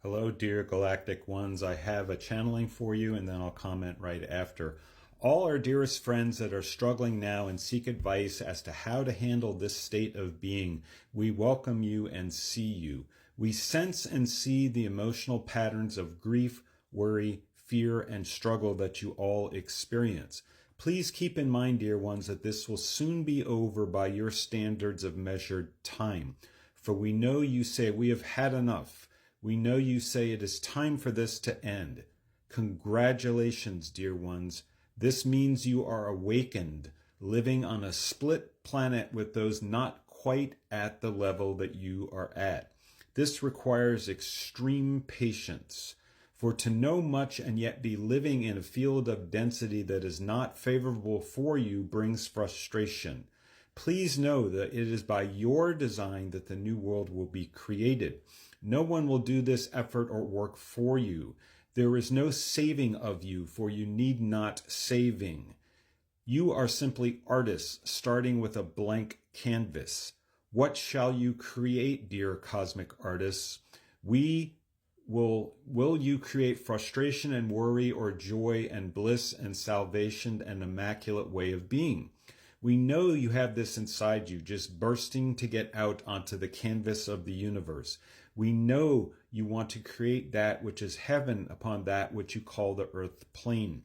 Hello, dear galactic ones. I have a channeling for you, and then I'll comment right after. All our dearest friends that are struggling now and seek advice as to how to handle this state of being, we welcome you and see you. We sense and see the emotional patterns of grief, worry, fear, and struggle that you all experience. Please keep in mind, dear ones, that this will soon be over by your standards of measured time. For we know you say, we have had enough. We know you say it is time for this to end. Congratulations, dear ones. This means you are awakened, living on a split planet with those not quite at the level that you are at. This requires extreme patience. For to know much and yet be living in a field of density that is not favorable for you brings frustration. Please know that it is by your design that the new world will be created. No one will do this effort or work for you. There is no saving of you, for you need not saving. You are simply artists starting with a blank canvas. What shall you create, dear cosmic artists? Will you create frustration and worry, or joy and bliss and salvation and immaculate way of being? We know you have this inside you, just bursting to get out onto the canvas of the universe. We know you want to create that which is heaven upon that which you call the earth plane.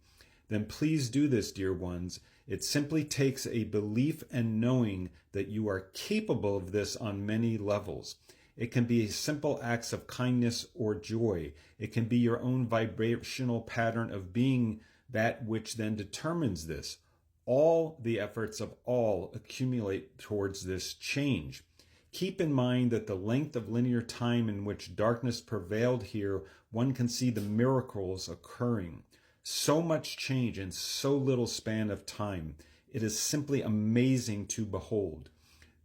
Then please do this, dear ones. It simply takes a belief and knowing that you are capable of this on many levels. It can be simple acts of kindness or joy. It can be your own vibrational pattern of being that which then determines this. All the efforts of all accumulate towards this change. Keep in mind that the length of linear time in which darkness prevailed here, one can see the miracles occurring. So much change in so little span of time. It is simply amazing to behold.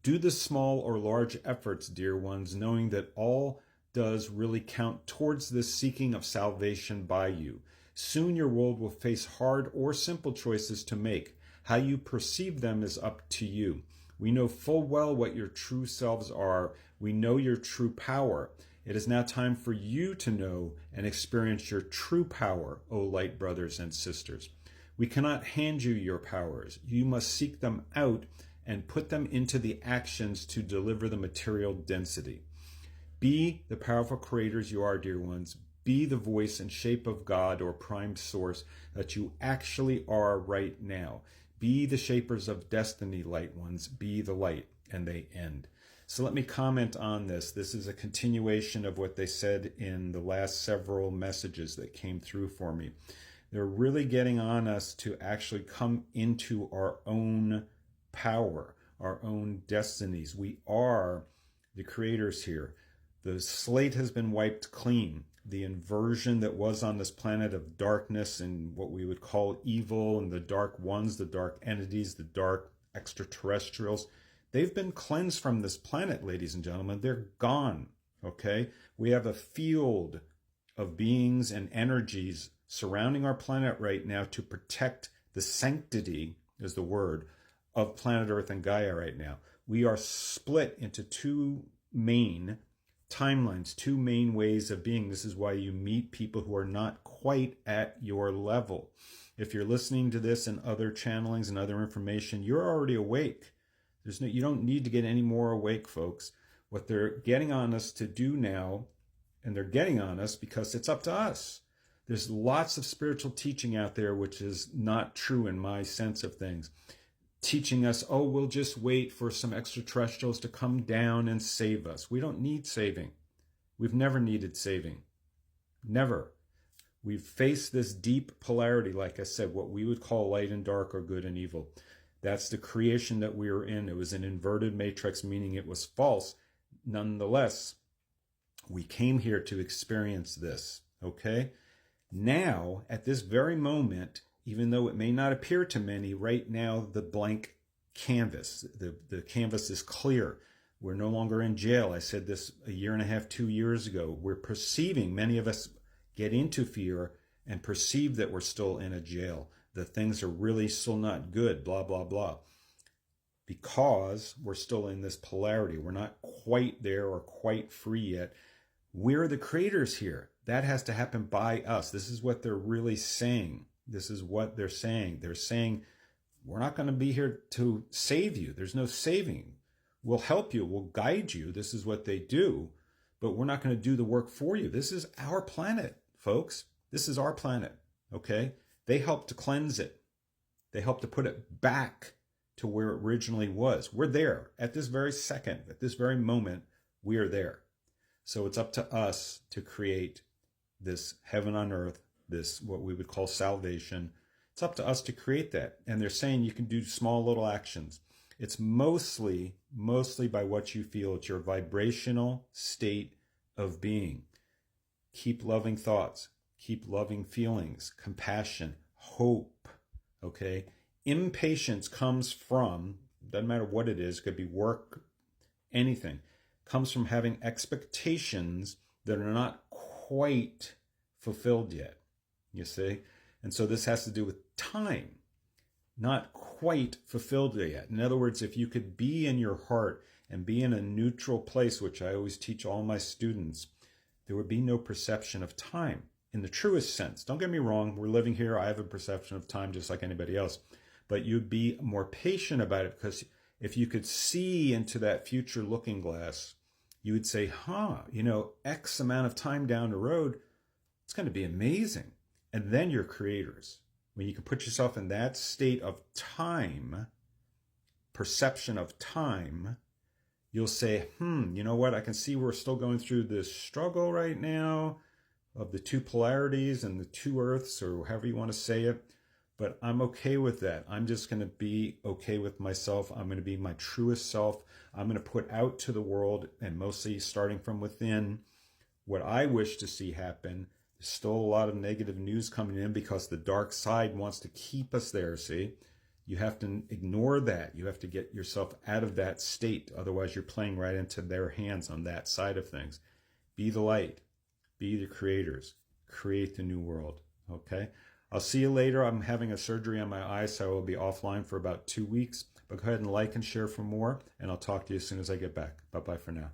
Do the small or large efforts, dear ones, knowing that all does really count towards this seeking of salvation by you. Soon your world will face hard or simple choices to make. How you perceive them is up to you. We know full well what your true selves are. We know your true power. It is now time for you to know and experience your true power, O light brothers and sisters. We cannot hand you your powers. You must seek them out and put them into the actions to deliver the material density. Be the powerful creators you are, dear ones. Be the voice and shape of God or prime source that you actually are right now. Be the shapers of destiny, light ones. Be the light. And they end. So let me comment on this. This is a continuation of what they said in the last several messages that came through for me. They're really getting on us to actually come into our own power, our own destinies. We are the creators here. The slate has been wiped clean. The inversion that was on this planet of darkness and what we would call evil, and the dark ones, the dark entities, the dark extraterrestrials, they've been cleansed from this planet, ladies and gentlemen. They're gone, okay? We have a field of beings and energies surrounding our planet right now to protect the sanctity, is the word, of planet Earth and Gaia right now. We are split into two main timelines, two main ways of being. This is why you meet people who are not quite at your level. If you're listening to this and other channelings and other information, you're already awake. You don't need to get any more awake, folks. What they're getting on us to do now, and they're getting on us because it's up to us. There's lots of spiritual teaching out there which is not true in my sense of things. Teaching us, oh, we'll just wait for some extraterrestrials to come down and save us. We don't need saving. We've never needed saving. Never. We've faced this deep polarity, like I said, what we would call light and dark or good and evil. That's the creation that we were in. It was an inverted matrix, meaning it was false. Nonetheless, we came here to experience this, okay? Now, at this very moment, even though it may not appear to many, right now the blank canvas, the canvas is clear. We're no longer in jail. I said this a year and a half, 2 years ago. We're perceiving, many of us get into fear and perceive that we're still in a jail, that things are really still not good, blah, blah, blah. Because we're still in this polarity. We're not quite there or quite free yet. We're the creators here. That has to happen by us. This is what they're really saying. This is what they're saying. They're saying, we're not going to be here to save you. There's no saving. We'll help you. We'll guide you. This is what they do. But we're not going to do the work for you. This is our planet, folks. This is our planet, okay? They help to cleanse it. They help to put it back to where it originally was. We're there at this very second, at this very moment, we are there. So it's up to us to create this heaven on earth, this what we would call salvation. It's up to us to create that. And they're saying you can do small little actions. It's mostly by what you feel. It's your vibrational state of being. Keep loving thoughts. Keep loving feelings, compassion, hope, okay? Impatience comes from, doesn't matter what it is, it could be work, anything, comes from having expectations that are not quite fulfilled yet, you see? And so this has to do with time, not quite fulfilled yet. In other words, if you could be in your heart and be in a neutral place, which I always teach all my students, there would be no perception of time in the truest sense. Don't get me wrong, we're living here. I have a perception of time just like anybody else. But you'd be more patient about it, because if you could see into that future looking glass, you would say, X amount of time down the road, it's going to be amazing. And then you're creators. When you can put yourself in that state of time, perception of time, you'll say, you know what? I can see we're still going through this struggle right now of the two polarities and the two earths, or however you want to say it. But I'm okay with that. I'm just going to be okay with myself. I'm going to be my truest self. I'm going to put out to the world, and mostly starting from within, what I wish to see happen. There's still a lot of negative news coming in because the dark side wants to keep us there, see? You have to ignore that. You have to get yourself out of that state. Otherwise, you're playing right into their hands on that side of things. Be the light. Be the creators. Create the new world, okay? I'll see you later. I'm having a surgery on my eye, so I will be offline for about 2 weeks. But go ahead and like and share for more, and I'll talk to you as soon as I get back. Bye-bye for now.